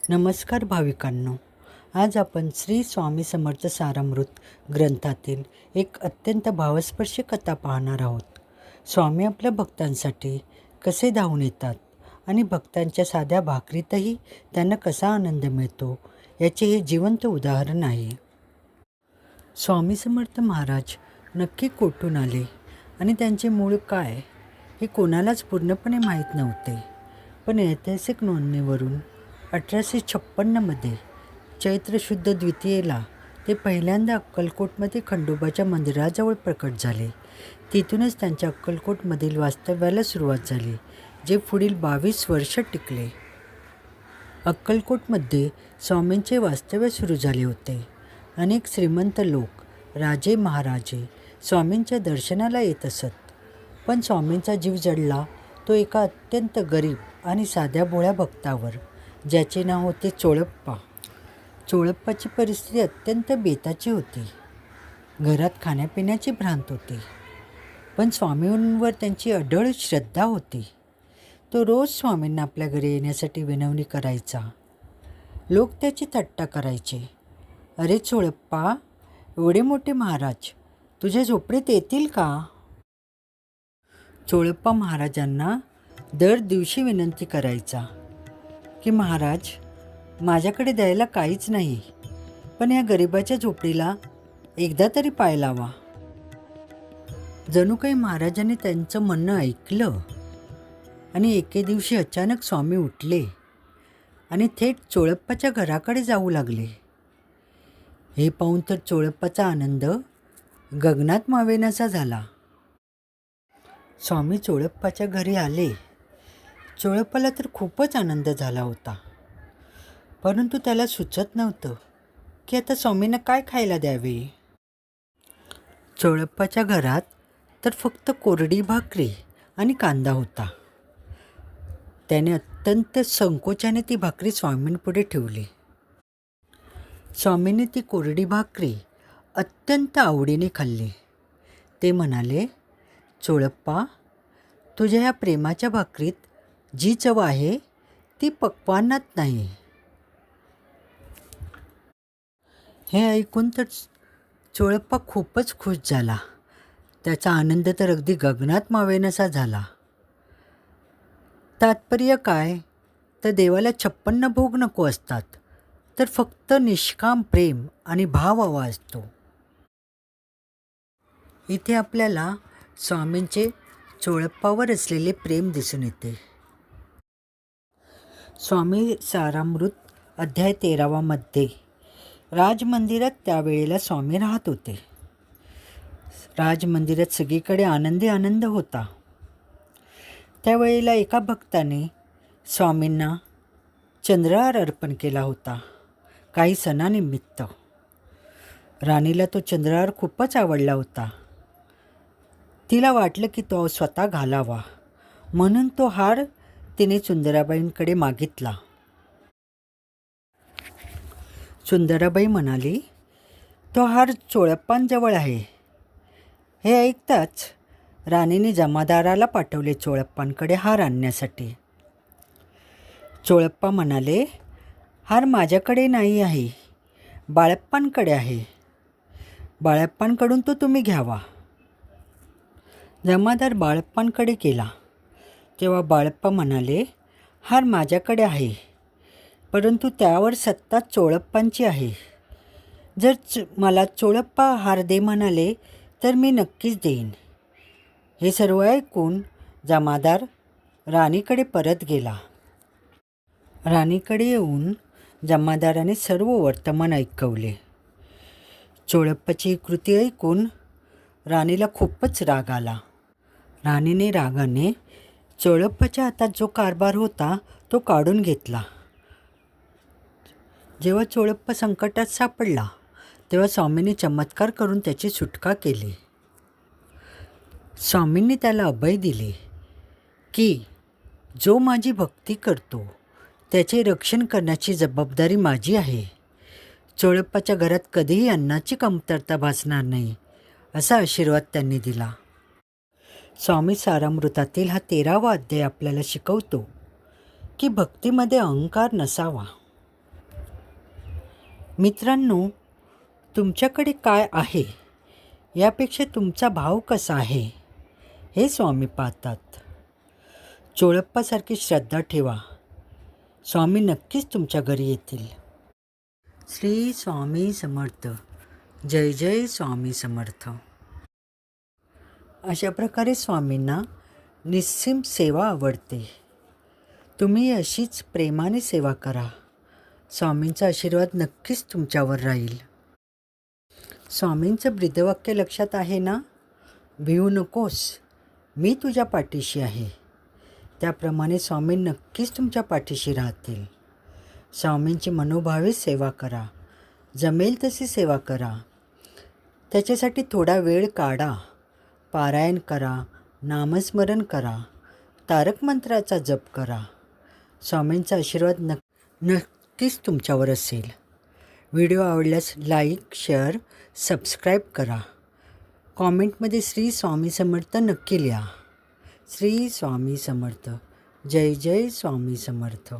नमस्कार भाविकांनो. आज आपण श्री स्वामी समर्थ सारामृत ग्रंथातील एक अत्यंत भावस्पर्शी कथा पाहणार आहोत. स्वामी आपल्या भक्तांसाठी कसे धावून येतात आणि भक्तांच्या साध्या भाकरीतही त्यांना कसा आनंद मिळतो याचे हे जिवंत उदाहरण आहे. स्वामी समर्थ महाराज नक्की कोठून आले आणि त्यांचे मूळ काय हे कोणालाच पूर्णपणे माहीत नव्हते. पण ऐतिहासिक नोंदणीवरून 1856मध्ये चैत्र शुद्ध द्वितीयेला ते पहिल्यांदा अक्कलकोटमध्ये खंडोबाच्या मंदिराजवळ प्रकट झाले. तिथूनच त्यांच्या अक्कलकोटमधील वास्तव्याला सुरुवात झाली, जे पुढील 22 वर्ष टिकले. अक्कलकोटमध्ये स्वामींचे वास्तव्य सुरू झाले होते. अनेक श्रीमंत लोक, राजे महाराजे स्वामींच्या दर्शनाला येत असत. पण स्वामींचा जीव जडला तो एका अत्यंत गरीब आणि साध्या भोळ्या भक्तावर, ज्याचे नाव होते चोळप्पा. चोळप्पाची परिस्थिती अत्यंत बेताची होती. घरात खाण्यापिण्याची भ्रांत होती, पण स्वामींवर त्यांची अढळ श्रद्धा होती. तो रोज स्वामींना आपल्या घरी येण्यासाठी विनवणी करायचा. लोक त्याची थट्टा करायचे. अरे चोळप्पा, एवढे मोठे महाराज तुझ्या झोपडीत येतील का? चोळप्पा महाराजांना दर दिवशी विनंती करायचा की महाराज, माझ्याकडे द्यायला काहीच नाही, पण या गरिबाच्या झोपडीला एकदा तरी पाय लावा. जणू काही महाराजांनी त्यांचं म्हणणं ऐकलं आणि एके दिवशी अचानक स्वामी उठले आणि थेट चोळप्पाच्या घराकडे जाऊ लागले. हे पाहून तर चोळप्पाचा आनंद गगनात मावेनासा झाला. स्वामी चोळप्पाच्या घरी आले. चोळप्पाला तर खूपच आनंद झाला होता, परंतु त्याला सुचत नव्हतं की आता स्वामींना काय खायला द्यावे. चोळप्पाच्या घरात तर फक्त कोरडी भाकरी आणि कांदा होता. त्याने अत्यंत संकोचाने ती भाकरी स्वामींपुढे ठेवली. स्वामींनी ती कोरडी भाकरी अत्यंत आवडीने खाल्ली. ते म्हणाले, चोळप्पा, तुझ्या ह्या प्रेमाच्या भाकरीत जी चव आहे ती पक्वान्नात नाही. हे ऐकून तर चोळप्पा खूपच खुश झाला. त्याचा आनंद तर अगदी गगनात मावेनासा झाला. तात्पर्य काय, तर देवाला 56 भोग नको असतात, तर फक्त निष्काम प्रेम आणि भाव हवा असतो. इथे आपल्याला स्वामींचे चोळप्पावर असलेले प्रेम दिसून येते. स्वामी सारामृत अध्याय 13 मध्ये राजमंदिरात त्यावेळेला स्वामी राहत होते. राजमंदिरात सगळीकडे आनंदी आनंद होता. त्यावेळेला एका भक्ताने स्वामींना चंद्रहार अर्पण केला होता, काही सणानिमित्त. राणीला तो चंद्रहार खूपच आवडला होता. तिला वाटलं की तो स्वतः घालावा, म्हणून तो हार तिने सुंदराबाईंकडे मागितला. सुंदराबाई म्हणाली, तो हार चोळप्पांजवळ आहे. हे ऐकताच राणीने जमादाराला पाठवले चोळप्पांकडे हार आणण्यासाठी. चोळप्पा म्हणाले, हार माझ्याकडे नाही आहे, बाळप्पांकडे आहे. बाळप्पांकडून तो तुम्ही घ्यावा. जमादार बाळप्पांकडे गेला तेव्हा बाळप्पा म्हणाले, हार माझ्याकडे आहे, परंतु त्यावर सत्ता चोळप्पांची आहे. जर मला चोळप्पा हार दे म्हणाले तर मी नक्कीच देईन. हे सर्व ऐकून जमादार राणीकडे परत गेला. राणीकडे येऊन जमादाराने सर्व वर्तमान ऐकवले. चोळप्पाची कृती ऐकून राणीला खूपच राग आला. राणीने रागाने चोळप्पाच्या हातात जो कारभार होता तो काढून घेतला. जेव्हा चोळप्पा संकटात सापडला तेव्हा स्वामींनी चमत्कार करून त्याची सुटका केली. स्वामींनी त्याला अभय दिले की जो माझी भक्ती करतो त्याचे रक्षण करण्याची जबाबदारी माझी आहे. चोळप्पाच्या घरात कधीही अन्नाची कमतरता भासणार नाही, असा आशीर्वाद त्यांनी दिला. स्वामी सारामृतातील हा 13वा अध्याय आपल्याला शिकवतो की भक्तीमध्ये अहंकार नसावा. मित्रांनो, तुमच्याकडे काय आहे यापेक्षा तुमचा भाव कसा आहे हे स्वामी पाहतात. चोळप्पासारखी श्रद्धा ठेवा, स्वामी नक्कीच तुमच्या घरी येतील. श्री स्वामी समर्थ. जय जय स्वामी समर्थ. अशा प्रकारे स्वामींना निस्सीम सेवा आवडते. तुम्ही अशीच प्रेमाने सेवा करा. स्वामींचा आशीर्वाद नक्कीच तुमच्यावर राहील. स्वामींचं ब्रीदवाक्य लक्षात आहे ना? भिवू नकोस, मी तुझ्या पाठीशी आहे. त्याप्रमाणे स्वामी नक्कीच तुमच्या पाठीशी राहतील. स्वामींची मनोभावे सेवा करा. जमेल तशी सेवा करा. त्याच्यासाठी थोडा वेळ काढा. पारायण करा, नामस्मरण करा, तारक मंत्राचा जप करा. स्वामींचा आशीर्वाद नक्कीच तुमच्यावर असेल. व्हिडिओ आवडल्यास लाईक, शेअर, सबस्क्राईब करा. कॉमेंटमध्ये श्री स्वामी समर्थ नक्की लिहा. श्री स्वामी समर्थ. जय जय स्वामी समर्थ.